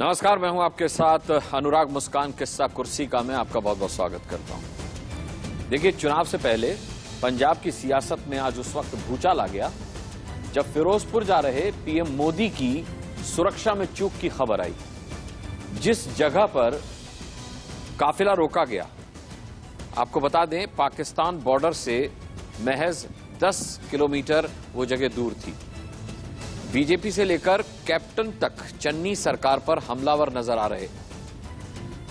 नमस्कार, मैं हूं आपके साथ अनुराग मुस्कान। किस्सा कुर्सी का मैं आपका बहुत बहुत स्वागत करता हूं। देखिए, चुनाव से पहले पंजाब की सियासत में आज उस वक्त भूचाल आ गया जब फिरोजपुर जा रहे पीएम मोदी की सुरक्षा में चूक की खबर आई। जिस जगह पर काफिला रोका गया, आपको बता दें, पाकिस्तान बॉर्डर से महज 10 किलोमीटर वो जगह दूर थी। बीजेपी से लेकर कैप्टन तक चन्नी सरकार पर हमलावर नजर आ रहे।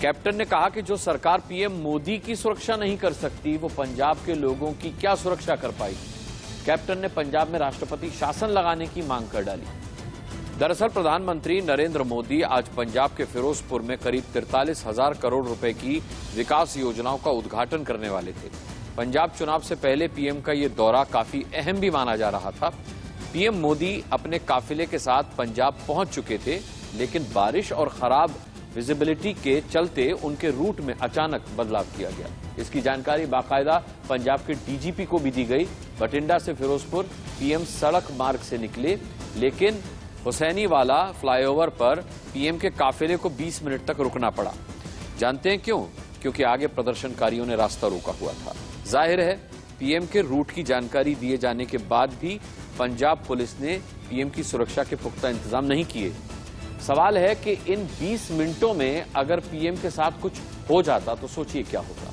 कैप्टन ने कहा कि जो सरकार पीएम मोदी की सुरक्षा नहीं कर सकती, वो पंजाब के लोगों की क्या सुरक्षा कर पाएगी। कैप्टन ने पंजाब में राष्ट्रपति शासन लगाने की मांग कर डाली। दरअसल प्रधानमंत्री नरेंद्र मोदी आज पंजाब के फिरोजपुर में करीब 43,000 करोड़ रुपए की विकास योजनाओं का उद्घाटन करने वाले थे। पंजाब चुनाव से पहले पीएम का यह दौरा काफी अहम भी माना जा रहा था। पीएम मोदी अपने काफिले के साथ पंजाब पहुंच चुके थे, लेकिन बारिश और खराब विजिबिलिटी के चलते उनके रूट में अचानक बदलाव किया गया। इसकी जानकारी बाकायदा पंजाब के डीजीपी को भी दी गई। बठिंडा से फिरोजपुर पीएम सड़क मार्ग से निकले, लेकिन हुसैनीवाला फ्लाईओवर पर पीएम के काफिले को 20 मिनट तक रुकना पड़ा। जानते हैं क्यों? क्योंकि आगे प्रदर्शनकारियों ने रास्ता रोका हुआ था। जाहिर है, पीएम के रूट की जानकारी दिए जाने के बाद भी पंजाब पुलिस ने पीएम की सुरक्षा के पुख्ता इंतजाम नहीं किए। सवाल है कि इन 20 मिनटों में अगर पीएम के साथ कुछ हो जाता तो सोचिए क्या होता।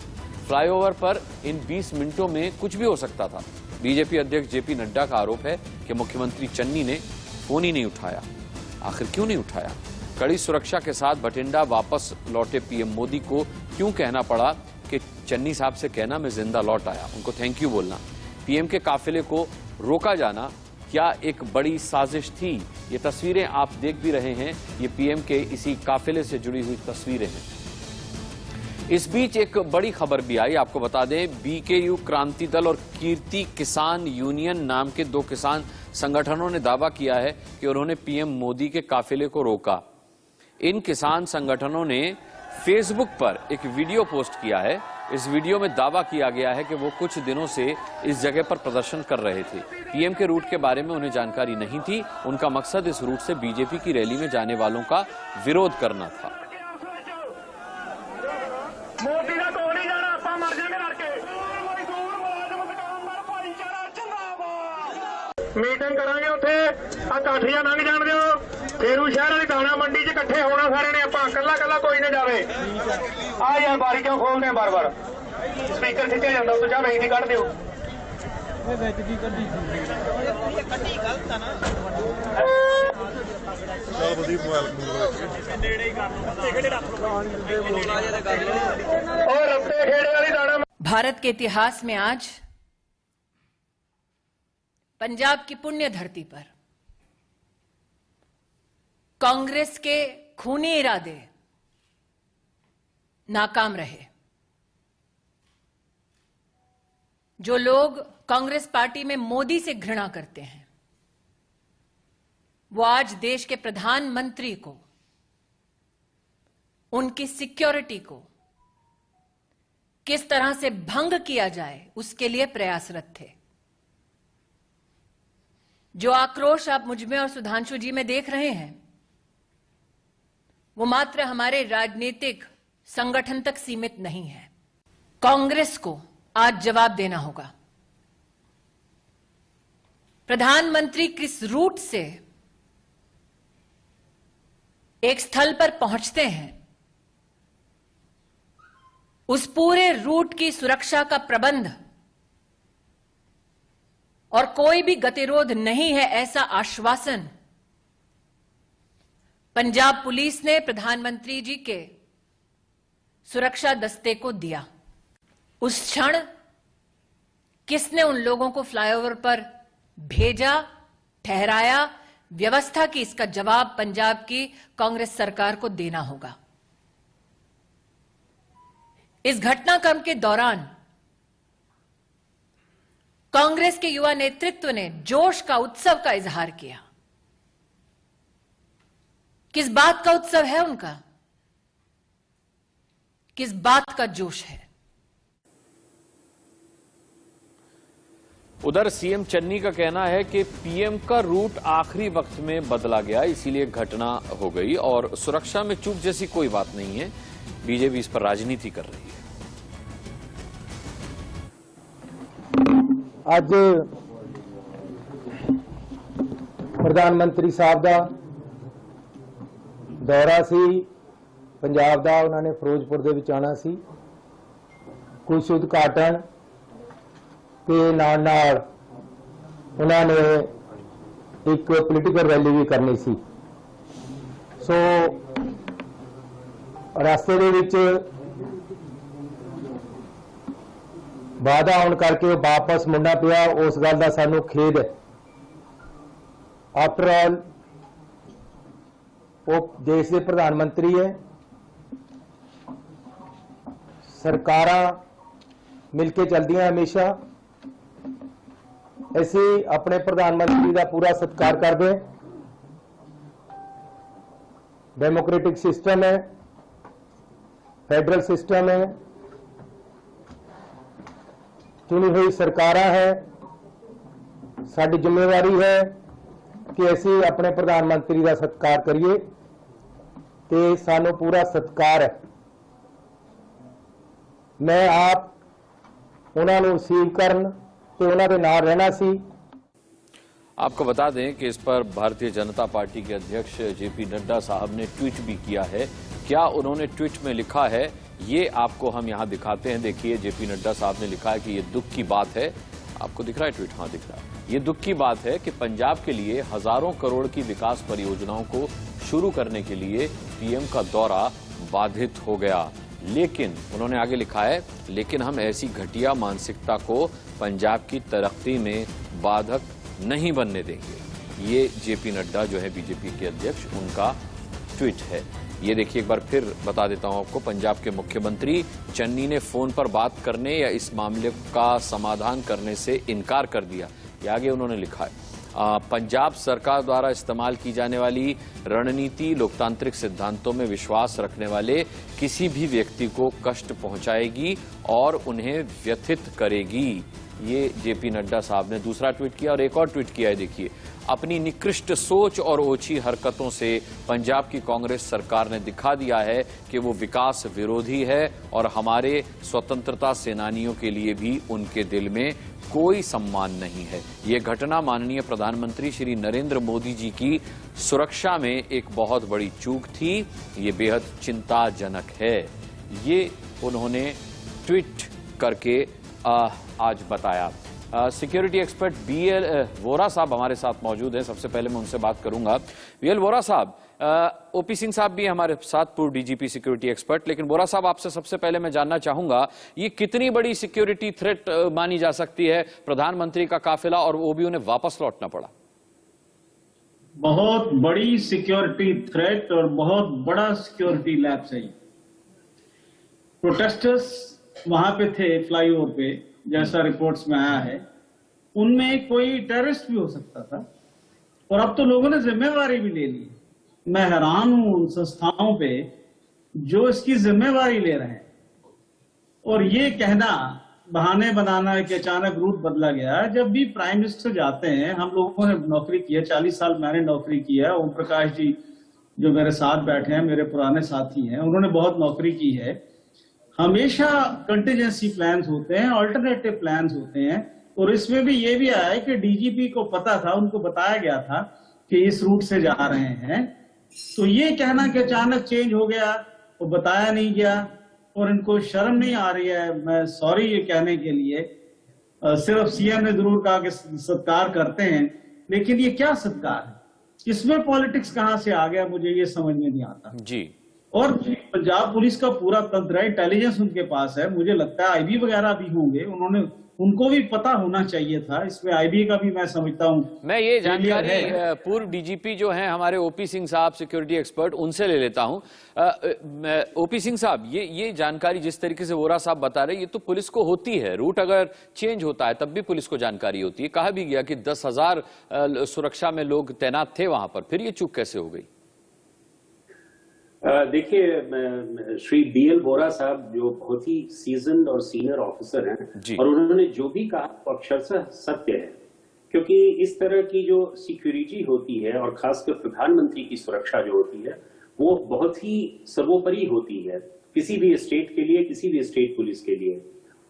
फ्लाईओवर पर इन 20 मिनटों में कुछ भी हो सकता था। बीजेपी अध्यक्ष जेपी नड्डा का आरोप है कि मुख्यमंत्री चन्नी ने फोन ही नहीं उठाया। आखिर क्यों नहीं उठाया? कड़ी सुरक्षा के साथ बठिंडा वापस लौटे पीएम मोदी को क्यों कहना पड़ा कि चन्नी साहब से कहना मैं जिंदा लौट आया, उनको थैंक यू बोलना। पीएम के काफिले को रोका जाना क्या एक बड़ी साजिश थी? ये तस्वीरें आप देख भी रहे हैं, ये पीएम के इसी काफिले से जुड़ी हुई तस्वीरें हैं। इस बीच एक बड़ी खबर भी आई, आपको बता दें, बीकेयू क्रांति दल और कीर्ति किसान यूनियन नाम के दो किसान संगठनों ने दावा किया है कि उन्होंने पीएम मोदी के काफिले को रोका। इन किसान संगठनों ने फेसबुक पर एक वीडियो पोस्ट किया है। इस वीडियो में दावा किया गया है कि वो कुछ दिनों से इस जगह पर प्रदर्शन कर रहे थे। पीएम के रूट के बारे में उन्हें जानकारी नहीं थी। उनका मकसद इस रूट से बीजेपी की रैली में जाने वालों का विरोध करना था। मीटिंग करांगे उत्थे काठिया लंघ जाण दिओ। फेरू शहर वाली दाणा मंडी च इकट्ठे होना सारे ने। आपां कल्ला कल्ला कोई ना जावे। आ यार बारी क्यों खोलदे आ बार-बार? स्पीकर खिੱਚਿਆ ਜਾਂਦਾ ਉੱਤੇ। ਜਾ ਨਹੀਂ ਕੱਢ ਦਿਓ। ਇਹ ਵਿੱਚ ਕੀ ਕੱਢੀ ਸੀ? ਕੱਢੀ ਗਲਤ ਆ ਨਾ। ਚਲ ਬਦੀ ਮੋਬਾਈਲ ਨੇੜੇ ਹੀ ਕਰ ਲਓ। ਰੱਤੇ ਖੇੜੇ ਰੱਖ ਲਓ। और रत्ते खेड़े वाली दाणा। भारत के इतिहास में आज पंजाब की पुण्य धरती पर कांग्रेस के खूनी इरादे नाकाम रहे। जो लोग कांग्रेस पार्टी में मोदी से घृणा करते हैं, वो आज देश के प्रधानमंत्री को, उनकी सिक्योरिटी को किस तरह से भंग किया जाए, उसके लिए प्रयासरत थे। जो आक्रोश आप मुझमें और सुधांशु जी में देख रहे हैं, वो मात्र हमारे राजनीतिक संगठन तक सीमित नहीं है। कांग्रेस को आज जवाब देना होगा। प्रधानमंत्री किस रूट से एक स्थल पर पहुंचते हैं, उस पूरे रूट की सुरक्षा का प्रबंध और कोई भी गतिरोध नहीं है, ऐसा आश्वासन पंजाब पुलिस ने प्रधानमंत्री जी के सुरक्षा दस्ते को दिया। उस क्षण किसने उन लोगों को फ्लाईओवर पर भेजा, ठहराया, व्यवस्था की, इसका जवाब पंजाब की कांग्रेस सरकार को देना होगा। इस घटनाक्रम के दौरान कांग्रेस के युवा नेतृत्व ने जोश का, उत्सव का इजहार किया। किस बात का उत्सव है उनका? किस बात का जोश है? उधर सीएम चन्नी का कहना है कि पीएम का रूट आखिरी वक्त में बदला गया, इसीलिए घटना हो गई और सुरक्षा में चूक जैसी कोई बात नहीं है। बीजेपी इस पर राजनीति कर रही है। ਅੱਜ ਪ੍ਰਧਾਨਮੰਤਰੀ ਸਾਹਿਬ ਦਾ ਦੌਰਾ ਸੀ ਪੰਜਾਬ ਦਾ, ਉਹਨਾਂ ਨੇ ਫਿਰੋਜ਼ਪੁਰ ਦੇ ਵਿੱਚ ਆਉਣਾ ਸੀ। ਕੁਝ ਉਦਘਾਟਨ ਤੇ ਨਾਲ ਉਹਨਾਂ ਨੇ ਇੱਕ ਪੋਲੀਟੀਕਲ ਰੈਲੀ ਵੀ ਕਰਨੀ ਸੀ। ਸੋ ਰਸਤੇ ਦੇ ਵਿੱਚ ਵਾਅਦਾ ਹੋਣ ਕਰਕੇ ਉਹ ਵਾਪਸ ਮੁੜਨਾ ਪਿਆ, ਉਸ ਗੱਲ ਦਾ ਸਾਨੂੰ ਖੇਦ ਹੈ। आफ्टर ऑल वो देश के प्रधानमंत्री है, सरकारां मिलके चलदियां हमेशा। ऐसे अपने प्रधानमंत्री का पूरा सत्कार करते हैं। डेमोक्रेटिक सिस्टम है, फेडरल सिस्टम है, चुनी हुई सरकारां है। साडी जिम्मेवारी है कि ਅਸੀਂ ਆਪਣੇ ਪ੍ਰਧਾਨ ਮੰਤਰੀ ਦਾ ਸਤਿਕਾਰ ਕਰੀਏ ਤੇ ਸਾਨੂੰ ਪੂਰਾ ਸਤਿਕਾਰ ਹੈ। ਮੈਂ ਆਪ ਉਹਨਾਂ ਨੂੰ ਰਿਸੀਵ ਕਰਨ ਤੇ ਉਹਨਾਂ ਦੇ ਨਾਲ ਰਹਿਣਾ ਸੀ। आपको बता दें कि इस पर भारतीय जनता पार्टी के अध्यक्ष जेपी नड्डा साहब ने ट्वीट भी किया है। क्या उन्होंने ट्वीट में लिखा है ये आपको हम यहां दिखाते हैं। देखिए, जेपी नड्डा साहब ने लिखा है कि ये दुख की बात है। आपको दिख रहा है ट्वीट? हाँ, दिख रहा है। ये दुख की बात है कि पंजाब के लिए हजारों करोड़ की विकास परियोजनाओं को शुरू करने के लिए पीएम का दौरा बाधित हो गया। लेकिन उन्होंने आगे लिखा है, लेकिन हम ऐसी घटिया मानसिकता को पंजाब की तरक्की में बाधक नहीं बनने देंगे। ये जेपी नड्डा जो है बीजेपी के अध्यक्ष, उनका ट्वीट है। ये देखिए, एक बार फिर बता देता हूं आपको, पंजाब के मुख्यमंत्री चन्नी ने फोन पर बात करने या इस मामले का समाधान करने से इनकार कर दिया। ये आगे उन्होंने लिखा है, पंजाब सरकार द्वारा इस्तेमाल की जाने वाली रणनीति लोकतांत्रिक सिद्धांतों में विश्वास रखने वाले किसी भी व्यक्ति को कष्ट पहुंचाएगी और उन्हें व्यथित करेगी। ये जेपी नड्डा साहब ने दूसरा ट्वीट किया और एक और ट्वीट किया है। देखिए, अपनी निकृष्ट सोच और ओछी हरकतों से पंजाब की कांग्रेस सरकार ने दिखा दिया है कि वो विकास विरोधी है और हमारे स्वतंत्रता सेनानियों के लिए भी उनके दिल में कोई सम्मान नहीं है। ये घटना माननीय प्रधानमंत्री श्री नरेंद्र मोदी जी की सुरक्षा में एक बहुत बड़ी चूक थी। ये बेहद चिंताजनक है। ये उन्होंने ट्वीट करके आज बताया। सिक्योरिटी एक्सपर्ट बीएल वोरा साहब हमारे साथ मौजूद हैं। सबसे पहले मैं उनसे बात करूंगा। बीएल वोरा साहब, ओपी सिंह साहब भी हमारे साथ, पूर्व डीजीपी सिक्योरिटी एक्सपर्ट। लेकिन वोरा साहब, आपसे सबसे पहले मैं जानना चाहूंगा, ये कितनी बड़ी सिक्योरिटी थ्रेट मानी जा सकती है? प्रधानमंत्री का काफिला और वो भी उन्हें वापस लौटना पड़ा। बहुत बड़ी सिक्योरिटी थ्रेट और बहुत बड़ा सिक्योरिटी लैप्स है। प्रोटेस्टर्स वहां पे थे फ्लाईओवर पे, जैसा रिपोर्ट्स में आया है। उनमें कोई टेररिस्ट भी हो सकता था और अब तो लोगों ने जिम्मेवारी भी ले ली। मैं हैरान हूं उन संस्थाओं पे जो इसकी जिम्मेवारी ले रहे हैं। और ये कहना, बहाने बनाना कि अचानक रूट बदला गया। जब भी प्राइम मिनिस्टर जाते हैं, हम लोगों ने नौकरी की है, 40 साल मैंने नौकरी की है। ओम प्रकाश जी जो मेरे साथ बैठे हैं, मेरे पुराने साथी हैं, उन्होंने बहुत नौकरी की है। हमेशा कंटीजेंसी प्लान्स होते हैं, अल्टरनेटिव प्लान्स होते हैं। और इसमें भी ये भी आया है कि डीजीपी को पता था, उनको बताया गया था कि इस रूट से जा रहे हैं। तो ये कहना कि अचानक चेंज हो गया, वो बताया नहीं गया और इनको शर्म नहीं आ रही है, मैं सॉरी ये कहने के लिए। सिर्फ सीएम ने जरूर कहा कि सत्कार करते हैं, लेकिन ये क्या सत्कार है? इसमें पॉलिटिक्स कहां से आ गया, मुझे ये समझ में नहीं आता जी। और पंजाब पुलिस का पूरा तंत्र है, इंटेलिजेंस उनके पास है। मुझे लगता है आईबी वगैरह भी होंगे, उनको भी पता होना चाहिए था। इसमें आईबी का भी मैं समझता हूं। मैं ये जानकारी पूर्व डीजीपी जो हैं हमारे ओपी सिंह साहब, सिक्योरिटी एक्सपर्ट, उनसे ले लेता हूं। ओपी सिंह साहब, ये जानकारी जिस तरीके से वोरा साहब बता रहे, ये तो पुलिस को होती है। रूट अगर चेंज होता है तब भी पुलिस को जानकारी होती है। कहा भी गया कि 10,000 सुरक्षा में लोग तैनात थे वहां पर, फिर ये चूक कैसे हो गई? देखिए, श्री BL बोरा साहब जो बहुत ही सीजन्ड और सीनियर ऑफिसर हैं और उन्होंने जो भी कहा वो अक्षरशः सत्य है, क्योंकि इस तरह की जो सिक्योरिटी होती है और खासकर प्रधानमंत्री की सुरक्षा जो होती है वो बहुत ही सर्वोपरि होती है किसी भी स्टेट के लिए, किसी भी स्टेट पुलिस के लिए।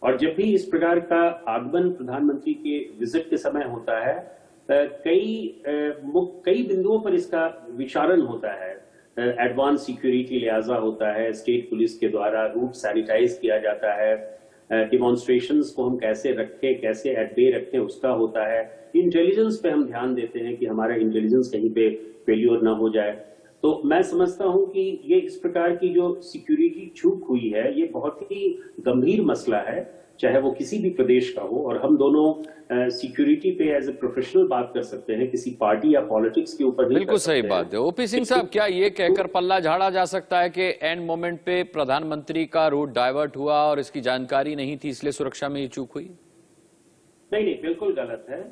और जब भी इस प्रकार का आगमन प्रधानमंत्री के विजिट के समय होता है, कई बिंदुओं पर इसका विचारण होता है। एडवांस सिक्योरिटी लिहाजा होता है, स्टेट पुलिस के द्वारा रूट सैनिटाइज किया जाता है, डिमॉन्स्ट्रेशंस को हम कैसे रखें, कैसे एट बे रखें उसका होता है, इंटेलिजेंस पे हम ध्यान देते हैं कि हमारा इंटेलिजेंस कहीं पे फेल्योर ना हो जाए। तो मैं समझता हूं कि ये इस प्रकार की जो सिक्योरिटी चूक हुई है ये बहुत ही गंभीर मसला है, चाहे वो किसी भी प्रदेश का हो। और हम दोनों सिक्योरिटी पे एज ए प्रोफेशनल बात कर सकते हैं, किसी पार्टी या पॉलिटिक्स के ऊपर नहीं। बिल्कुल सही बात है। ओपी सिंह साहब, क्या ये कहकर पल्ला झाड़ा जा सकता है कि एंड मोमेंट पे प्रधानमंत्री का रूट डाइवर्ट हुआ और इसकी जानकारी नहीं थी, इसलिए सुरक्षा में ये चूक हुई? नहीं, बिल्कुल गलत है।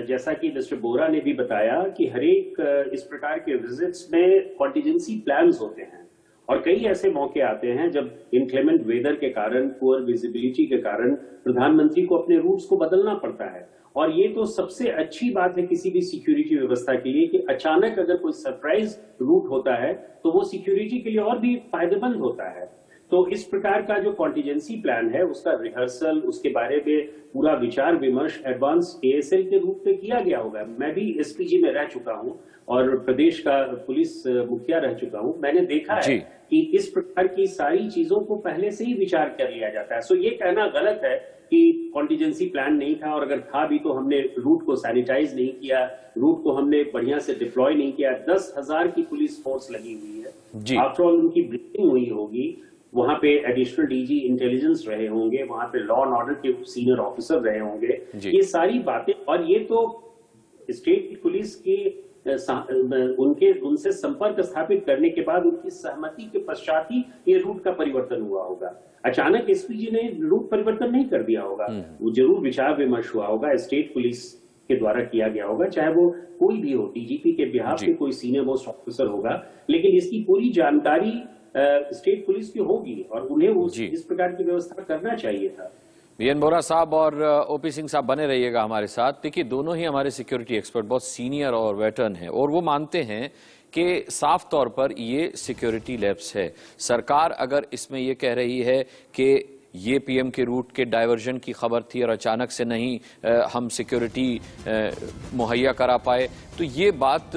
जैसा कि मिस्टर बोरा ने भी बताया कि हर एक इस प्रकार के विजिट्स में कॉन्टिजेंसी प्लान्स होते हैं और कई ऐसे मौके आते हैं जब इनक्लेमेंट वेदर के कारण, पुअर विजिबिलिटी के कारण प्रधानमंत्री को अपने रूट्स को बदलना पड़ता है। और ये तो सबसे अच्छी बात है किसी भी सिक्योरिटी व्यवस्था के लिए कि अचानक अगर कोई सरप्राइज रूट होता है तो वो सिक्योरिटी के लिए और भी फायदेमंद होता है। तो इस प्रकार का जो कॉन्टिजेंसी प्लान है उसका रिहर्सल, उसके बारे में पूरा विचार विमर्श एडवांस ASL के रूप में किया गया होगा। मैं भी SPG में रह चुका हूं और प्रदेश का पुलिस मुखिया रह चुका हूं। मैंने देखा है कि इस प्रकार की सारी चीजों को पहले से ही विचार कर लिया जाता है। सो ये कहना गलत है कि कॉन्टिजेंसी प्लान नहीं था, और अगर था भी तो हमने रूट को सैनिटाइज नहीं किया, रूट को हमने बढ़िया से डिप्लॉय नहीं किया। 10,000 की पुलिस फोर्स लगी हुई है, आफ्टर ऑल उनकी ब्रीफिंग हुई होगी, वहां पे एडिशनल DG इंटेलिजेंस रहे होंगे, वहां पे लॉ एंड ऑर्डर के सीनियर ऑफिसर रहे होंगे। ये सारी बातें, और ये तो स्टेट पुलिस की उनसे संपर्क स्थापित करने के बाद उनकी सहमति के पश्चात ही ये रूट का परिवर्तन हुआ होगा। अचानक SPG ने रूट परिवर्तन नहीं कर दिया होगा, वो जरूर विचार विमर्श हुआ होगा, स्टेट पुलिस के द्वारा किया गया होगा, चाहे वो कोई भी हो, DGP के बिहाफ पे कोई सीनियर मोस्ट ऑफिसर होगा, लेकिन इसकी पूरी जानकारी स्टेट पुलिस की होगी और उन्हें इस प्रकार की व्यवस्था करना चाहिए था। BN बोरा साहब और OP सिंह साहब बने रहिएगा हमारे साथ। देखिए, दोनों ही हमारे सिक्योरिटी एक्सपर्ट बहुत सीनियर और वेटरन हैं और वो मानते हैं कि साफ तौर पर ये सिक्योरिटी लैप्स है। सरकार अगर इसमें ये कह रही है कि ये PM के रूट के डाइवर्जन की खबर थी और अचानक से नहीं हम सिक्योरिटी मुहैया करा पाए, तो ये बात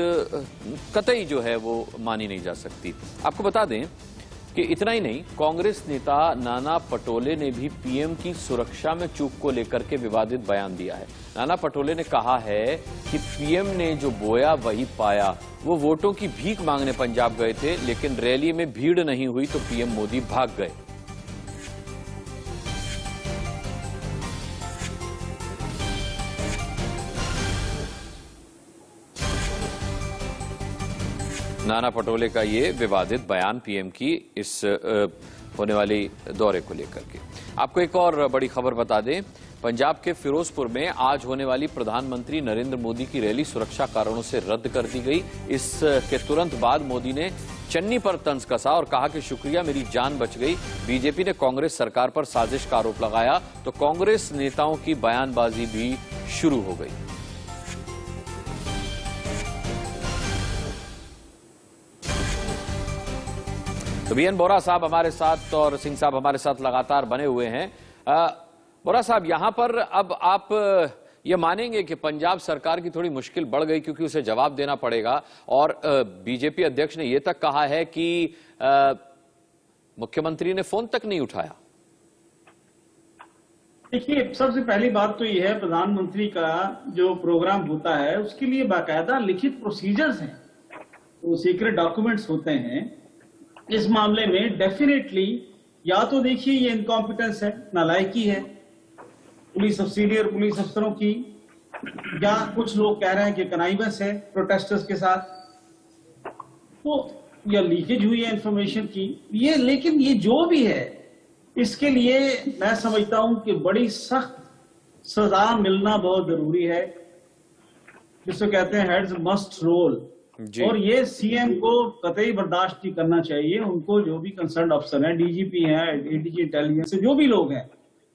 कतई जो है वो मानी नहीं जा सकती। आपको बता दें कि इतना ही नहीं, कांग्रेस नेता नाना पटोले ने भी PM की सुरक्षा में चूक को लेकर के विवादित बयान दिया है। नाना पटोले ने कहा है कि PM ने जो बोया वही पाया। वो वोटों की भीख मांगने पंजाब गए थे, लेकिन रैली में भीड़ नहीं हुई तो PM मोदी भाग गए। नाना पटोले का ये विवादित बयान PM की इस होने वाली दौरे को लेकर के। आपको एक और बड़ी खबर बता दें, पंजाब के फिरोजपुर में आज होने वाली प्रधानमंत्री नरेंद्र मोदी की रैली सुरक्षा कारणों से रद्द कर दी गई। इसके तुरंत बाद मोदी ने चन्नी पर तंज कसा और कहा कि शुक्रिया, मेरी जान बच गई। बीजेपी ने कांग्रेस सरकार पर साजिश का आरोप लगाया तो कांग्रेस नेताओं की बयानबाजी भी शुरू हो गई। तो BN बोरा साहब हमारे साथ और सिंह साहब हमारे साथ लगातार बने हुए हैं। बोरा साहब, यहां पर अब आप ये मानेंगे कि पंजाब सरकार की थोड़ी मुश्किल बढ़ गई क्योंकि उसे जवाब देना पड़ेगा, और बीजेपी अध्यक्ष ने यह तक कहा है कि मुख्यमंत्री ने फोन तक नहीं उठाया। देखिए, सबसे पहली बात तो यह है, प्रधानमंत्री का जो प्रोग्राम होता है उसके लिए बाकायदा लिखित प्रोसीजर्स हैं, वो सीक्रेट डॉक्यूमेंट्स होते हैं। इस मामले में डेफिनेटली या तो देखिए ये इनकॉम्पिटेंस है, नालायकी है सीनियर पुलिस अफसरों की, या कुछ लोग कह रहे हैं कि कनाइबस है प्रोटेस्टर्स के साथ, तो या लीकेज हुई है इंफॉर्मेशन की। ये लेकिन ये जो भी है, इसके लिए मैं समझता हूं कि बड़ी सख्त सजा मिलना बहुत जरूरी है, जिसको कहते हैं हेड्स मस्ट रोल। जी। और ये सीएम को कतई बर्दाश्त नहीं करना चाहिए। उनको जो भी कंसर्न अफसर हैं, डीजीपी हैं, एडीजी इंटेलिजेंस, जो भी लोग हैं,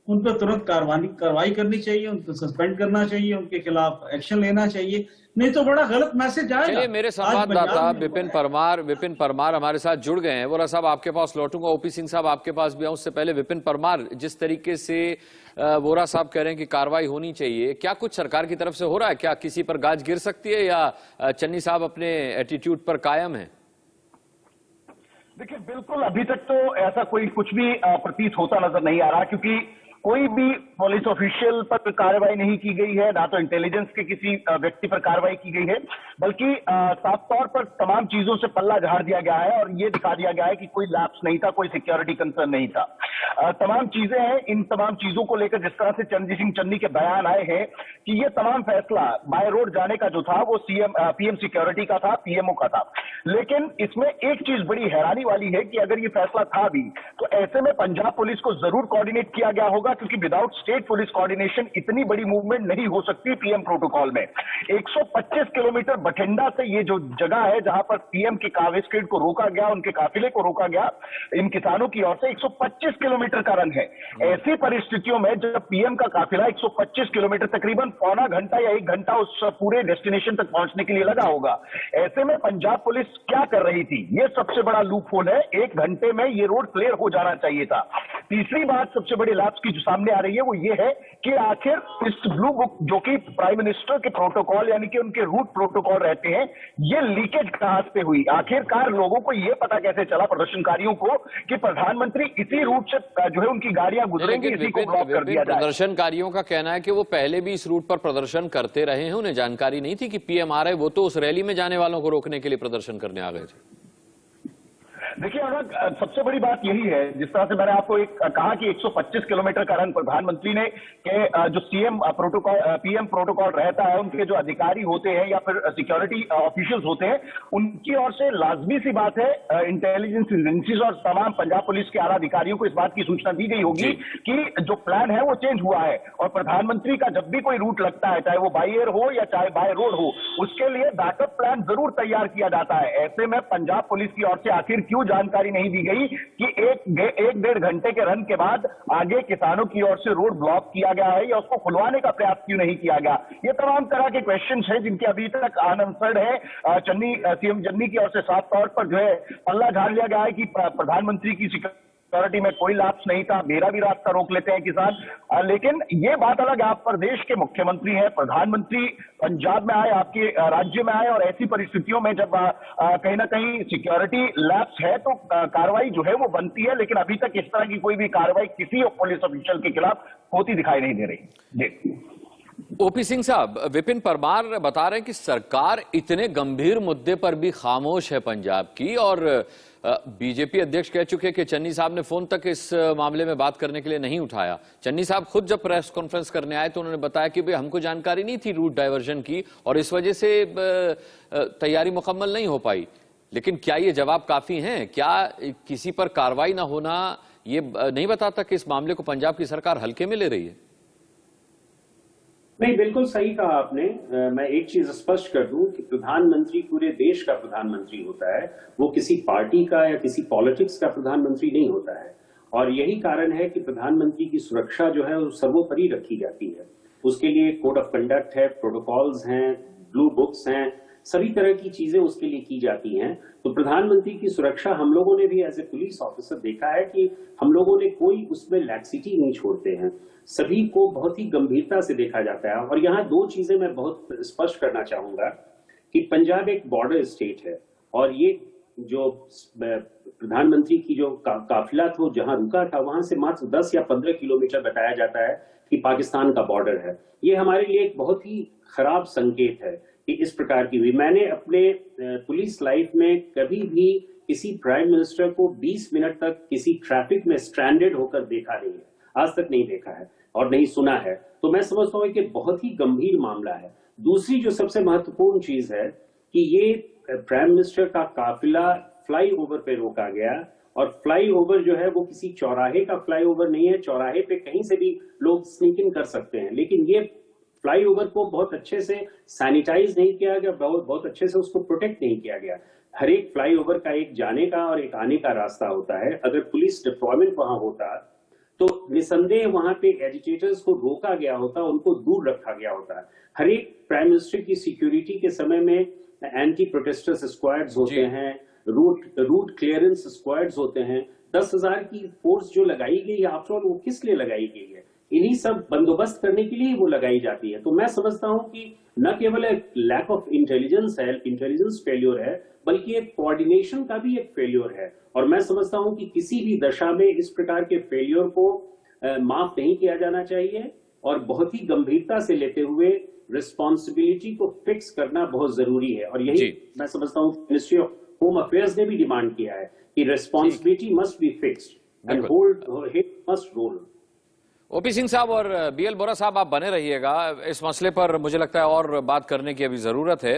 उन पर तुरंत कार्रवाई करनी चाहिए, उनको सस्पेंड करना चाहिए, उनके खिलाफ एक्शन लेना चाहिए, नहीं तो बड़ा गलत मैसेज आएगा। चलिए, मेरे संवाददाता विपिन परमार हमारे साथ जुड़ गए हैं। वोरा साहब, आपके पास लौटूंगा। ओपी सिंह साहब, आपके पास भी आऊं। उससे पहले विपिन परमार, जिस तरीके से वोरा साहब कह रहे हैं कि कार्रवाई होनी चाहिए, क्या कुछ सरकार की तरफ से हो रहा है? क्या किसी पर गाज गिर सकती है, या चन्नी साहब अपने एटीट्यूड पर कायम है? देखिए, बिल्कुल अभी तक तो ऐसा कोई कुछ भी प्रतीत होता नजर नहीं आ रहा, क्योंकि कोई भी पुलिस ऑफिशियल पर कार्रवाई नहीं की गई है, ना तो इंटेलिजेंस के किसी व्यक्ति पर कार्रवाई की गई है, बल्कि साफ तौर पर तमाम चीजों से पल्ला झाड़ दिया गया है और ये दिखा दिया गया है कि कोई लैप्स नहीं था, कोई सिक्योरिटी कंसर्न नहीं था। तमाम चीजें हैं। इन तमाम चीजों को लेकर जिस तरह से चंद्रजीत सिंह चन्नी के बयान आए हैं कि ये तमाम फैसला बाय रोड जाने का जो था वो पीएम सिक्योरिटी का था, पीएमओ का था। लेकिन इसमें एक चीज बड़ी हैरानी वाली है कि अगर ये फैसला था भी, तो ऐसे में पंजाब पुलिस को जरूर कोऑर्डिनेट किया गया होगा, क्योंकि विदाउट स्टेट पुलिस कोऑर्डिनेशन इतनी बड़ी मूवमेंट नहीं हो सकती पीएम प्रोटोकॉल में। 125 किलोमीटर बठिंडा से ये जो जगह है जहां पर पीएम के कावेस्ट्रेड को रोका गया, उनके काफिले को रोका गया इन किसानों की ओर से, 125 किलोमीटर का रन है। ऐसी परिस्थितियों में जब पीएम का काफिला 125 किलोमीटर, तकरीबन पौना घंटा या 1 घंटा उस पूरे डेस्टिनेशन तक पहुंचने के लिए लगा होगा, ऐसे में पंजाब पुलिस क्या कर रही थी? ये सबसे बड़ा लूप होल है। 1 घंटे में ये रोड क्लियर हो जाना चाहिए था। तीसरी बात सबसे बड़ी लैप्स की जो सामने आ रही है वो ये है कि आखिर इस ब्लू बुक, जो कि प्राइम मिनिस्टर के प्रोटोकॉल यानी कि उनके रूट प्रोटोकॉल रहते हैं, ये लीकेज कहां से हुई? आखिरकार लोगों को ये पता कैसे चला, प्रदर्शनकारियों को, कि प्रधानमंत्री इसी रूट से जो है उनकी गाड़ियां गुजरेंगी, इसी को ब्लॉक कर दिया जाए? प्रदर्शनकारियों का कहना है कि वो पहले भी इस रूट पर प्रदर्शन करते रहे हैं, उन्हें जानकारी नहीं थी कि पीएम आ रहे। वो तो उस रैली में जाने वालों को रोकने के लिए प्रदर्शन करने आ गए थे। देखिए, अगर सबसे बड़ी बात यही है, जिस तरह से मैंने आपको कहा कि 125 किलोमीटर का रन प्रधानमंत्री ने के जो सीएम प्रोटोकॉल, पीएम प्रोटोकॉल रहता है, उनके जो अधिकारी होते हैं या फिर सिक्योरिटी ऑफिशियल्स होते हैं, उनकी ओर से लाजमी सी बात है, इंटेलिजेंस एजेंसीज और तमाम पंजाब पुलिस के आला अधिकारियों को इस बात की सूचना दी गई होगी कि जो प्लान है वो चेंज हुआ है, और प्रधानमंत्री का जब भी कोई रूट लगता है, चाहे वो बाई एयर हो या चाहे बाय रोड हो, उसके लिए बैकअप प्लान जरूर तैयार किया जाता है। ऐसे में पंजाब पुलिस की ओर से आखिर क्यों जानकारी नहीं दी गई कि एक 1.5 घंटे के रन के बाद आगे किसानों की ओर से रोड ब्लॉक किया गया है, या उसको खुलवाने का प्रयास क्यों नहीं किया गया? ये तमाम तरह के क्वेश्चंस हैं जिनके अभी तक अनआंसर्ड है। सीएम चन्नी की ओर से साफ तौर पर जो है पल्ला झाड़ लिया गया है कि प्रधानमंत्री की सिक्योरिटी में कोई लैप्स नहीं था, मेरा भी रास्ता रोक लेते हैं किसान। लेकिन ये बात अलग है, आप प्रदेश के मुख्यमंत्री हैं, प्रधानमंत्री पंजाब में आए, आपके राज्य में आए, और ऐसी परिस्थितियों में जब कहीं ना कहीं सिक्योरिटी लैप्स है तो कार्रवाई जो है वो बनती है। लेकिन अभी तक इस तरह की कोई भी कार्रवाई किसी पुलिस ऑफिशियल के खिलाफ होती दिखाई नहीं दे रही। ओपी सिंह साहब, विपिन परमार बता रहे हैं कि सरकार इतने गंभीर मुद्दे पर भी खामोश है पंजाब की, और बीजेपी अध्यक्ष कह चुके कि चन्नी साहब ने फोन तक इस मामले में बात करने के लिए नहीं उठाया। चन्नी साहब खुद जब प्रेस कॉन्फ्रेंस करने आए तो उन्होंने बताया कि भाई हमको जानकारी नहीं थी रूट डाइवर्जन की, और इस वजह से तैयारी मुकम्मल नहीं हो पाई। लेकिन क्या ये जवाब काफी हैं? क्या किसी पर कार्रवाई ना होना ये नहीं बताता कि इस मामले को पंजाब की सरकार हल्के में ले रही है? नहीं, बिल्कुल सही कहा आपने। मैं एक चीज स्पष्ट कर दूं कि प्रधानमंत्री पूरे देश का प्रधानमंत्री होता है, वो किसी पार्टी का या किसी पॉलिटिक्स का प्रधानमंत्री नहीं होता है। और यही कारण है कि प्रधानमंत्री की सुरक्षा जो है वो सर्वोपरि रखी जाती है। उसके लिए कोड ऑफ कंडक्ट है, प्रोटोकॉल्स हैं, ब्लू बुक्स हैं, सभी तरह की चीजें उसके लिए की जाती हैं। तो प्रधानमंत्री की सुरक्षा हम लोगों ने भी एज ए पुलिस ऑफिसर देखा है कि हम लोगों ने कोई उसमें लैक्सिटी नहीं छोड़ते हैं, सभी को बहुत ही गंभीरता से देखा जाता है। और यहाँ 2 चीजें मैं बहुत स्पष्ट करना चाहूंगा कि पंजाब एक बॉर्डर स्टेट है, और ये जो प्रधानमंत्री की जो काफिला था जहां रुका था, वहां से मात्र 10 या 15 किलोमीटर बताया जाता है कि पाकिस्तान का बॉर्डर है। ये हमारे लिए एक बहुत ही खराब संकेत है कि इस प्रकार की हुई। मैंने अपने पुलिस लाइफ में कभी भी किसी प्राइम मिनिस्टर को 20 मिनट तक किसी ट्रैफिक में स्ट्रैंडेड होकर देखा नहीं है, आज तक नहीं देखा है और नहीं सुना है। तो मैं समझता हूं कि बहुत ही गंभीर मामला है। दूसरी जो सबसे महत्वपूर्ण चीज है कि ये प्राइम मिनिस्टर का काफिला फ्लाईओवर पे रोका गया, और फ्लाईओवर जो है वो किसी चौराहे का फ्लाईओवर नहीं है। चौराहे पे कहीं से भी लोग स्नीक इन कर सकते हैं, लेकिन ये फ्लाईओवर को बहुत अच्छे से सैनिटाइज नहीं किया गया, बहुत अच्छे से उसको प्रोटेक्ट नहीं किया गया। हर एक फ्लाईओवर का एक जाने का और एक आने का रास्ता होता है। अगर पुलिस डिप्लॉयमेंट वहां होता तो निसंदेह वहां पे एजिटेटर्स को रोका गया होता, उनको दूर रखा गया होता। हर एक प्राइम मिनिस्टर की सिक्योरिटी के समय में एंटी प्रोटेस्टर्स स्क्वाड्स होते हैं, रूट क्लियरेंस स्क्वाड्स होते हैं। 10,000 की फोर्स जो लगाई गई है, आफ्टर ऑल वो किस लिए लगाई गई है? इन्हीं सब बंदोबस्त करने के लिए वो लगाई जाती है। तो मैं समझता हूं कि न केवल एक लैक ऑफ इंटेलिजेंस है, इंटेलिजेंस फेल्योर है, बल्कि एक कोऑर्डिनेशन का भी एक फेल्योर है। और मैं समझता हूं कि किसी भी दशा में इस प्रकार के फेल्योर को माफ नहीं किया जाना चाहिए और बहुत ही गंभीरता से लेते हुए रिस्पॉन्सिबिलिटी को फिक्स करना बहुत जरूरी है। और यही मैं समझता हूं मिनिस्ट्री ऑफ होम अफेयर्स ने भी डिमांड किया है कि responsibility must be fixed and hold must roll. OP Singh साहब और बीएल बोरा साहब, आप बने रहिएगा। इस मसले पर मुझे लगता है और बात करने की अभी जरूरत है।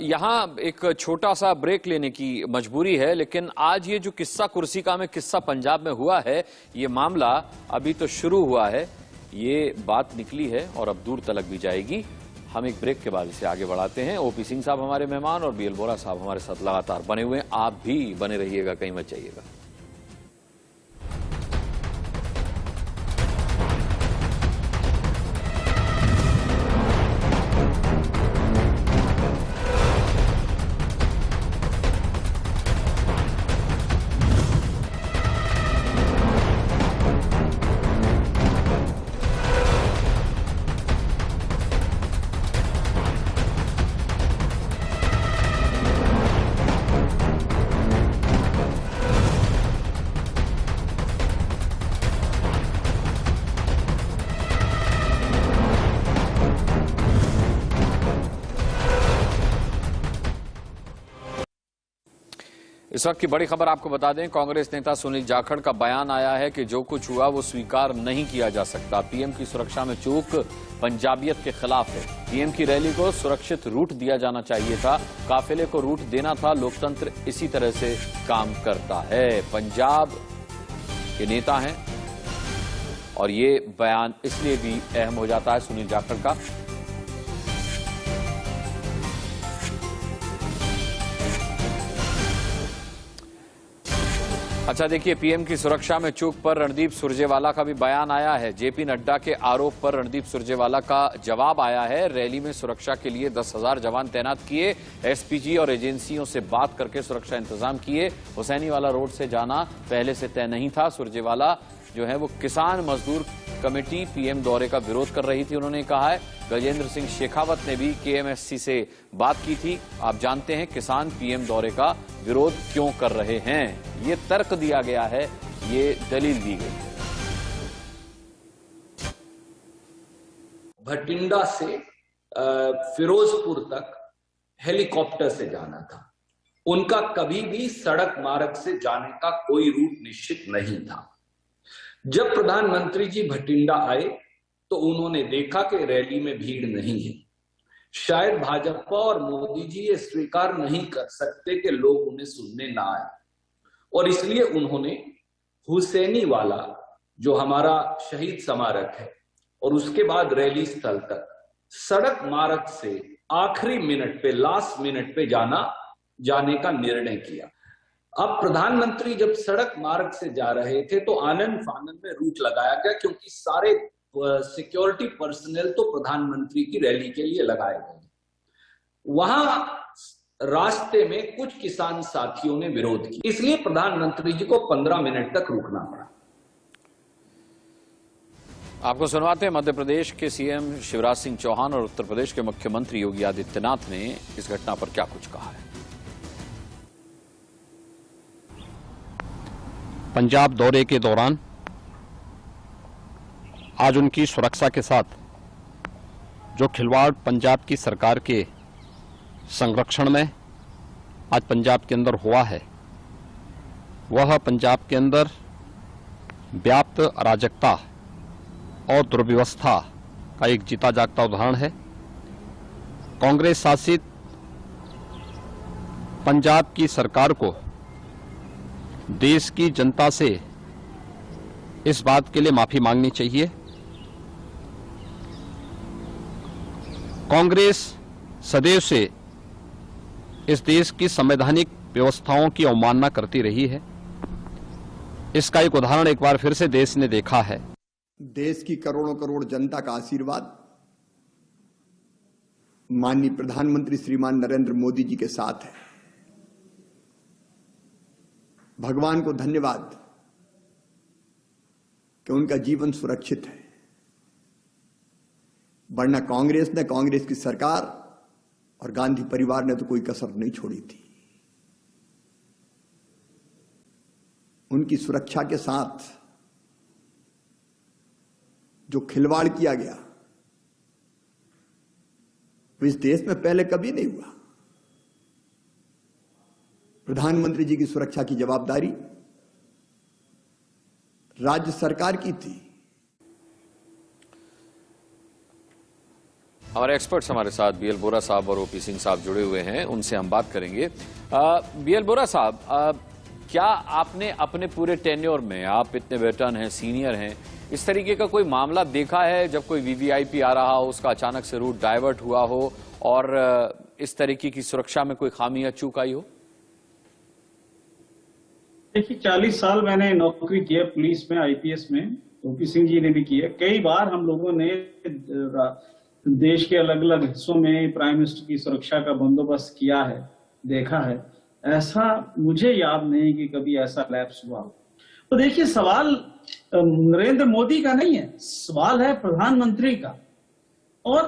यहां एक छोटा सा ब्रेक लेने की मजबूरी है, लेकिन आज ये जो किस्सा कुर्सी का में किस्सा पंजाब में हुआ है, ये मामला अभी तो शुरू हुआ है, ये बात निकली है और अब दूर तलक भी जाएगी। हम एक ब्रेक के बाद इसे आगे बढ़ाते हैं। ओपी सिंह साहब हमारे मेहमान और बीएल बोरा साहब हमारे साथ लगातार बने हुए हैं। आप भी बने रहिएगा, कहीं मत जाइएगा। इस वक्त की बड़ी खबर आपको बता दें, कांग्रेस नेता सुनील जाखड़ का बयान आया है कि जो कुछ हुआ वो स्वीकार नहीं किया जा सकता। पीएम की सुरक्षा में चूक पंजाबियत के खिलाफ है। पीएम की रैली को सुरक्षित रूट दिया जाना चाहिए था, काफिले को रूट देना था। लोकतंत्र इसी तरह से काम करता है। पंजाब के नेता हैं और ये बयान इसलिए भी अहम हो जाता है सुनील जाखड़ का। अच्छा देखिए, पीएम की सुरक्षा में चूक पर रणदीप सुरजेवाला का भी बयान आया है। जेपी नड्डा के आरोप पर रणदीप सुरजेवाला का जवाब आया है। रैली में सुरक्षा के लिए 10,000 जवान तैनात किए, एसपीजी और एजेंसियों से बात करके सुरक्षा इंतजाम किए। हुसैनीवाला रोड से जाना पहले से तय नहीं था। सुरजेवाला जो है वो किसान मजदूर कमेटी पीएम दौरे का विरोध कर रही थी, उन्होंने कहा है। गजेंद्र सिंह शेखावत ने भी केएमएससी से बात की थी। आप जानते हैं किसान पीएम दौरे का विरोध क्यों कर रहे हैं, ये तर्क दिया गया है, ये दलील दी गई है। भटिंडा से फिरोजपुर तक हेलीकॉप्टर से जाना था। उनका कभी भी सड़क मार्ग से जाने का कोई रूट निश्चित नहीं था। जब प्रधानमंत्री जी भटिंडा आए तो उन्होंने देखा कि रैली में भीड़ नहीं है। शायद भाजपा और मोदी जी ये स्वीकार नहीं कर सकते कि लोग उन्हें सुनने ना आए, और इसलिए उन्होंने हुसैनीवाला जो हमारा शहीद स्मारक है और उसके बाद रैली स्थल तक सड़क मार्ग से आखिरी मिनट पे, लास्ट मिनट पे जाने का निर्णय किया। अब प्रधानमंत्री जब सड़क मार्ग से जा रहे थे तो आनंद फानंद में रूट लगाया गया, क्योंकि सारे सिक्योरिटी पर्सनल तो प्रधानमंत्री की रैली के लिए लगाए गए। वहां रास्ते में कुछ किसान साथियों ने विरोध किया, इसलिए प्रधानमंत्री जी को 15 मिनट तक रुकना पड़ा। आपको सुनवाते हैं मध्य प्रदेश के सीएम शिवराज सिंह चौहान और उत्तर प्रदेश के मुख्यमंत्री योगी आदित्यनाथ ने इस घटना पर क्या कुछ कहा है। पंजाब दौरे के दौरान आज उनकी सुरक्षा के साथ जो खिलवाड़ पंजाब की सरकार के संरक्षण में आज पंजाब के अंदर हुआ है, वह पंजाब के अंदर व्याप्त अराजकता और दुर्व्यवस्था का एक जीता जागता उदाहरण है। कांग्रेस शासित पंजाब की सरकार को देश की जनता से इस बात के लिए माफी मांगनी चाहिए कांग्रेस सदैव से इस देश की संवैधानिक व्यवस्थाओं की अवमानना करती रही है। इसका एक उदाहरण एक बार फिर से देश ने देखा है। देश की करोड़ों करोड़ जनता का आशीर्वाद माननीय प्रधानमंत्री श्रीमान नरेंद्र मोदी जी के साथ है। भगवान को धन्यवाद कि उनका जीवन सुरक्षित है, वरना कांग्रेस की सरकार और गांधी परिवार ने तो कोई कसर नहीं छोड़ी थी। उनकी सुरक्षा के साथ जो खिलवाड़ किया गया वो इस देश में पहले कभी नहीं हुआ। प्रधानमंत्री जी की सुरक्षा की जवाबदारी राज्य सरकार की थी। हमारे एक्सपर्ट्स हमारे साथ बीएल बोरा साहब और ओपी सिंह साहब जुड़े हुए हैं, उनसे हम बात करेंगे। बीएल बोरा साहब, क्या आपने अपने पूरे टेन्योर में, आप इतने वेटरन हैं, सीनियर हैं, इस तरीके का कोई मामला देखा है जब कोई वीवीआईपी आ रहा हो, उसका अचानक से रूट डाइवर्ट हुआ हो और इस तरीके की सुरक्षा में कोई खामी या चूक आई हो? देखिए, 40 साल मैंने नौकरी की है पुलिस में, आईपीएस में, ओपी सिंह जी ने भी की है। कई बार हम लोगों ने देश के अलग अलग हिस्सों में प्राइम मिनिस्टर की सुरक्षा का बंदोबस्त किया है, देखा है। ऐसा मुझे याद नहीं कि कभी ऐसा लैप्स हुआ हो। तो देखिए, सवाल नरेंद्र मोदी का नहीं है, सवाल है प्रधानमंत्री का। और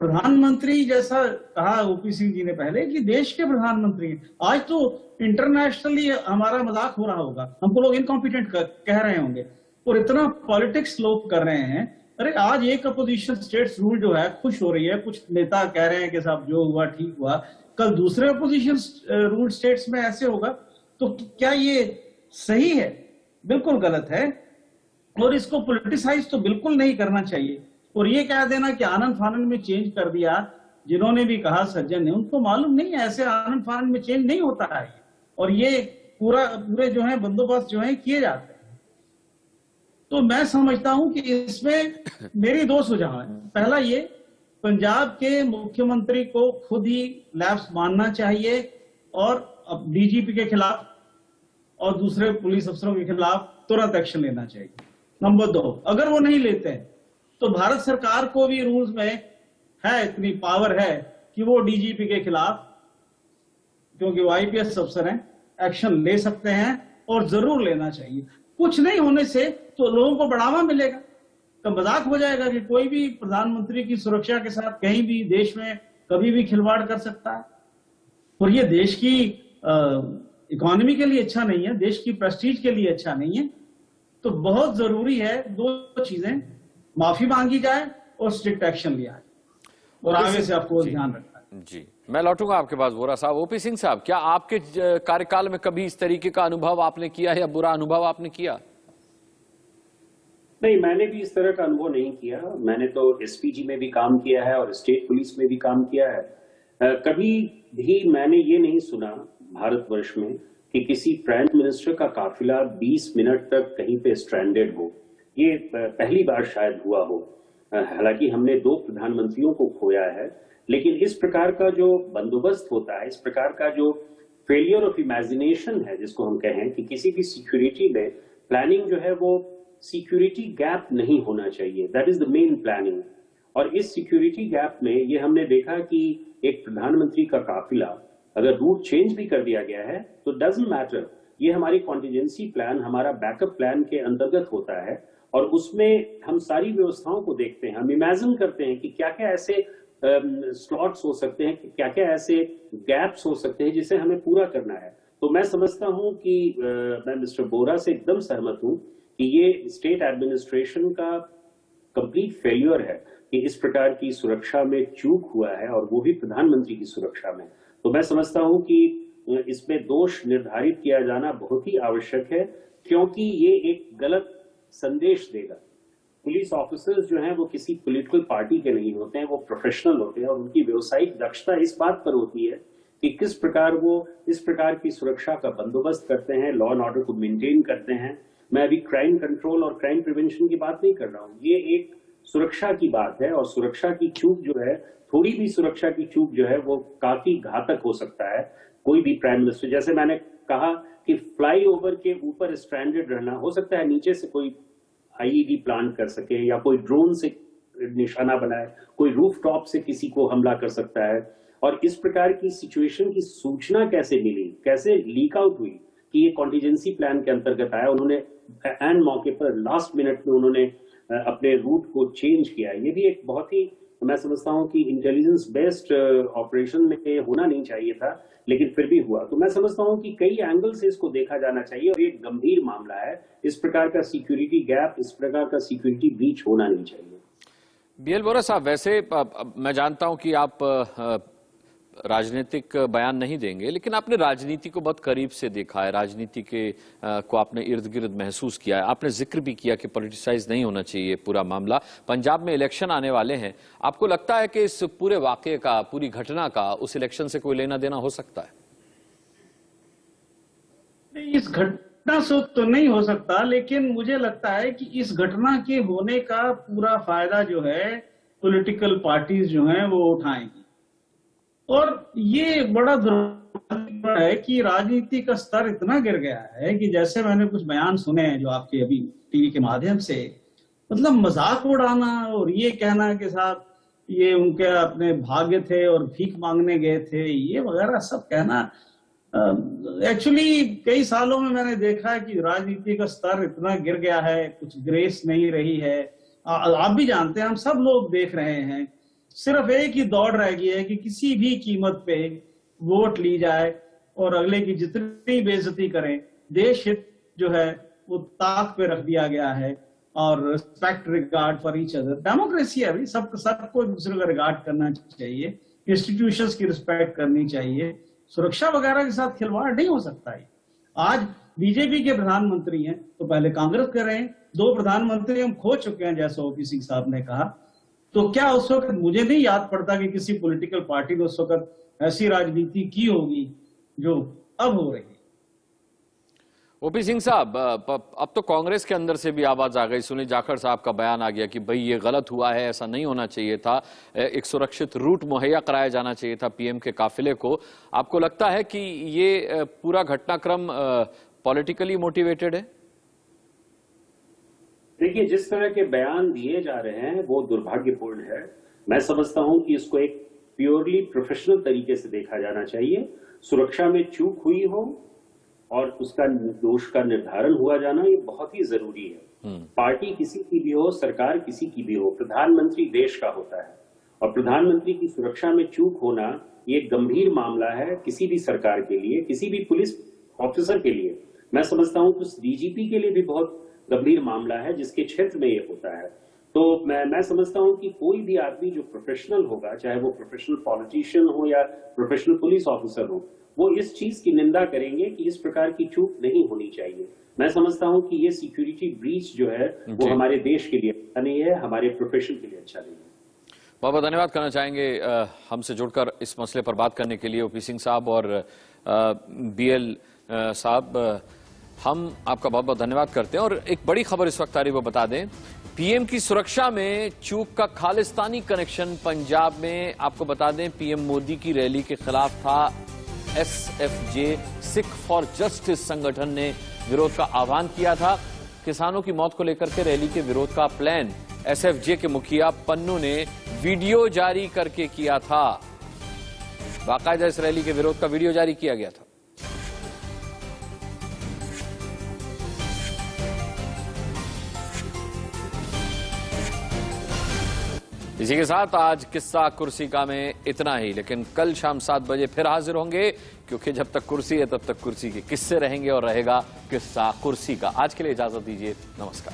प्रधानमंत्री, जैसा कहा ओपी सिंह जी ने पहले, कि देश के प्रधानमंत्री हैं। आज तो इंटरनेशनली हमारा मजाक हो रहा होगा, हमको लोग इनकॉम्पिटेंट कह रहे होंगे और इतना पॉलिटिक्स लोग कर रहे हैं। अरे आज एक अपोजिशन स्टेट्स रूल जो है खुश हो रही है, कुछ नेता कह रहे हैं कि साहब जो हुआ ठीक हुआ, कल दूसरे अपोजिशन रूल स्टेट्स में ऐसे होगा। तो क्या ये सही है? बिल्कुल गलत है। और इसको पॉलिटिसाइज तो बिल्कुल नहीं करना चाहिए। और ये कह देना कि आनंद फानंद में चेंज कर दिया, जिन्होंने भी कहा सज्जन ने, उनको मालूम नहीं है ऐसे आनंद फानंद में चेंज नहीं होता है। और ये पूरे जो है बंदोबस्त जो है किए जाते हैं। तो मैं समझता हूं कि इसमें मेरी 2 सुझाव हैं। पहला ये, पंजाब के मुख्यमंत्री को खुद ही लैप्स मानना चाहिए और डीजीपी के खिलाफ और दूसरे पुलिस अफसरों के खिलाफ तुरंत एक्शन लेना चाहिए। नंबर 2, अगर वो नहीं लेते हैं तो भारत सरकार को भी रूल्स में है, इतनी पावर है कि वो डीजीपी के खिलाफ, क्योंकि वो आईपीएस अफसर हैं, एक्शन ले सकते हैं और जरूर लेना चाहिए। कुछ नहीं होने से तो लोगों को बढ़ावा मिलेगा। तो मजाक हो जाएगा कि कोई भी प्रधानमंत्री की सुरक्षा के साथ कहीं भी देश में कभी भी खिलवाड़ कर सकता है। और ये देश की इकोनॉमी के लिए अच्छा नहीं है, देश की प्रेस्टीज के लिए अच्छा नहीं है। तो बहुत जरूरी है 2 चीजें, माफी मांगी जाए और स्ट्रिक्ट एक्शन लिया जाए। और आगे से आपको ध्यान रखना है। जी, मैं लौटूंगा आपके पास बोरा साहब। ओपी सिंह साहब, क्या आपके कार्यकाल में कभी इस तरीके का अनुभव आपने किया या बुरा अनुभव आपने किया? नहीं, मैंने भी इस तरह का अनुभव नहीं किया। मैंने तो एसपीजी में भी काम किया है और स्टेट पुलिस में भी काम किया है। कभी भी मैंने ये नहीं सुना भारतवर्ष में कि किसी प्राइम मिनिस्टर का काफिला 20 मिनट तक कहीं पे स्ट्रैंडेड हो। ये पहली बार शायद हुआ हो। हालांकि हमने 2 प्रधानमंत्रियों को खोया है, लेकिन इस प्रकार का जो बंदोबस्त होता है, इस प्रकार का जो फेलियर ऑफ इमेजिनेशन है, जिसको हम कहें कि किसी भी सिक्योरिटी में प्लानिंग जो है वो सिक्योरिटी गैप नहीं होना चाहिए, that is the main planning. और इस सिक्योरिटी गैप में ये हमने देखा कि एक प्रधानमंत्री का काफिला अगर रूट चेंज भी कर दिया गया है तो डजंट मैटर, ये हमारी कॉन्टिजेंसी प्लान, हमारा बैकअप प्लान के अंतर्गत होता है। और उसमें हम सारी व्यवस्थाओं को देखते हैं, हम इमेजिन करते हैं कि क्या क्या ऐसे स्लॉट्स हो सकते हैं, क्या क्या ऐसे गैप्स हो सकते हैं जिसे हमें पूरा करना है। तो मैं समझता हूं कि मैं मिस्टर बोरा से एकदम सहमत हूं कि ये स्टेट एडमिनिस्ट्रेशन का कंप्लीट फेल्यूर है कि इस प्रकार की सुरक्षा में चूक हुआ है, और वो भी प्रधानमंत्री की सुरक्षा में। तो मैं समझता हूं कि इसमें दोष निर्धारित किया जाना बहुत ही आवश्यक है, क्योंकि ये एक गलत संदेश देगा। पुलिस ऑफिसर्स जो हैं वो किसी पॉलिटिकल पार्टी के नहीं होते हैं, वो प्रोफेशनल होते हैं और उनकी व्यवसायिक दक्षता इस बात पर होती है कि किस प्रकार वो इस प्रकार की सुरक्षा का बंदोबस्त करते हैं, लॉ एंड ऑर्डर को मेंटेन करते हैं। मैं अभी क्राइम कंट्रोल और क्राइम प्रिवेंशन की बात नहीं कर रहा हूँ, ये एक सुरक्षा की बात है और सुरक्षा की चूक जो है, थोड़ी भी सुरक्षा की चूक जो है वो काफी घातक हो सकता है। कोई भी प्राइम मिनिस्टर, जैसे मैंने कहा कि फ्लाईओवर के ऊपर स्ट्रैंडेड रहना, हो सकता है नीचे से कोई आईईडी प्लांट कर सके या कोई ड्रोन से निशाना बनाए, कोई रूफटॉप से किसी को हमला कर सकता है। और इस प्रकार की सिचुएशन की सूचना कैसे मिली, कैसे लीक आउट हुई कि ये कॉन्टिजेंसी प्लान के अंतर्गत आया, उन्होंने एंड मौके पर लास्ट मिनट में उन्होंने अपने रूट को चेंज किया। ये भी एक बहुत ही, मैं समझता हूं कि इंटेलिजेंस बेस्ड ऑपरेशन में होना नहीं चाहिए था, लेकिन फिर भी हुआ। तो मैं समझता हूं कि कई एंगल से इसको देखा जाना चाहिए और ये एक गंभीर मामला है। इस प्रकार का सिक्योरिटी गैप, इस प्रकार का सिक्योरिटी ब्रीच होना नहीं चाहिए। बीएल बोरा साहब, वैसे मैं जानता हूं कि आप राजनीतिक बयान नहीं देंगे, लेकिन आपने राजनीति को बहुत करीब से देखा है, राजनीति के को आपने इर्द गिर्द महसूस किया है। आपने जिक्र भी किया कि पॉलिटिसाइज नहीं होना चाहिए पूरा मामला। पंजाब में इलेक्शन आने वाले हैं, आपको लगता है कि इस पूरे वाकये का, पूरी घटना का उस इलेक्शन से कोई लेना देना हो सकता है? इस घटना से तो नहीं हो सकता, लेकिन मुझे लगता है कि इस घटना के होने का पूरा फायदा जो है पॉलिटिकल पार्टीज जो हैं वो उठाएंगी। और ये बड़ा दुर्भाग्य है कि राजनीति का स्तर इतना गिर गया है कि जैसे मैंने कुछ बयान सुने हैं जो आपके अभी टीवी के माध्यम से, मतलब मजाक उड़ाना और ये कहना कि साहब ये उनके अपने भाग्य थे और भीख मांगने गए थे, ये वगैरह सब कहना। एक्चुअली कई सालों में मैंने देखा है कि राजनीति का स्तर इतना गिर गया है, कुछ ग्रेस नहीं रही है। आप भी जानते हैं, हम सब लोग देख रहे हैं, सिर्फ एक ही दौड़ रह गई है कि किसी भी कीमत पे वोट ली जाए और अगले की जितनी बेइज्जती करें। देश हित जो है वो ताक पे रख दिया गया है और respect, regard for each other, democracy है अभी, सबको एक दूसरे का रिगार्ड करना चाहिए, इंस्टीट्यूशंस की रिस्पेक्ट करनी चाहिए, सुरक्षा वगैरह के साथ खिलवाड़ नहीं हो सकता है। आज बीजेपी के प्रधानमंत्री हैं तो पहले कांग्रेस के रहे, 2 प्रधानमंत्री हम खो चुके हैं जैसा ओपी सिंह साहब ने कहा। तो क्या उस वक्त मुझे नहीं याद पड़ता कि किसी पॉलिटिकल पार्टी ने उस वक्त ऐसी राजनीति की होगी जो अब हो रही है। ओपी सिंह साहब, अब तो कांग्रेस के अंदर से भी आवाज आ गई, सुनील जाखड़ साहब का बयान आ गया कि भाई ये गलत हुआ है, ऐसा नहीं होना चाहिए था, एक सुरक्षित रूट मुहैया कराया जाना चाहिए था पीएम के काफिले को। आपको लगता है कि ये पूरा घटनाक्रम पॉलिटिकली मोटिवेटेड है? देखिए, जिस तरह के बयान दिए जा रहे हैं वो दुर्भाग्यपूर्ण है। मैं समझता हूं कि इसको एक प्योरली प्रोफेशनल तरीके से देखा जाना चाहिए। सुरक्षा में चूक हुई हो और उसका दोष का निर्धारण हुआ जाना, ये बहुत ही जरूरी है। पार्टी किसी की भी हो, सरकार किसी की भी हो, प्रधानमंत्री देश का होता है और प्रधानमंत्री की सुरक्षा में चूक होना ये गंभीर मामला है किसी भी सरकार के लिए, किसी भी पुलिस ऑफिसर के लिए। मैं समझता हूं कि डीजीपी के लिए भी बहुत गंभीर मामला है जिसके क्षेत्र में ये होता है। तो मैं समझता हूं कि कोई भी आदमी जो प्रोफेशनल होगा, चाहे वो प्रोफेशनल पॉलिटिशियन हो या प्रोफेशनल पुलिस ऑफिसर हो, वो इस चीज की निंदा करेंगे कि इस प्रकार की चूक नहीं होनी चाहिए। मैं समझता हूं कि ये सिक्योरिटी ब्रीच जो है वो हमारे देश के लिए अच्छा नहीं है, हमारे प्रोफेशन के लिए अच्छा नहीं है। बहुत बहुत धन्यवाद करना चाहेंगे हमसे जुड़कर इस मसले पर बात करने के लिए ओपी सिंह साहब और बीएल साहब। हम आपका बहुत बहुत धन्यवाद करते हैं। और एक बड़ी खबर इस वक्त आ रही है, वो बता दें, पीएम की सुरक्षा में चूक का खालिस्तानी कनेक्शन पंजाब में। आपको बता दें, पीएम मोदी की रैली के खिलाफ था एसएफजे, सिख फॉर जस्टिस संगठन ने विरोध का आह्वान किया था। किसानों की मौत को लेकर के रैली के विरोध का प्लान एसएफजे के मुखिया पन्नू ने वीडियो जारी करके किया था। बाकायदा इस रैली के विरोध का वीडियो जारी किया गया था। इसी के साथ आज किस्सा कुर्सी का में इतना ही, लेकिन कल शाम 7 बजे फिर हाजिर होंगे, क्योंकि जब तक कुर्सी है तब तक कुर्सी के किस्से रहेंगे और रहेगा किस्सा कुर्सी का। आज के लिए इजाजत दीजिए, नमस्कार।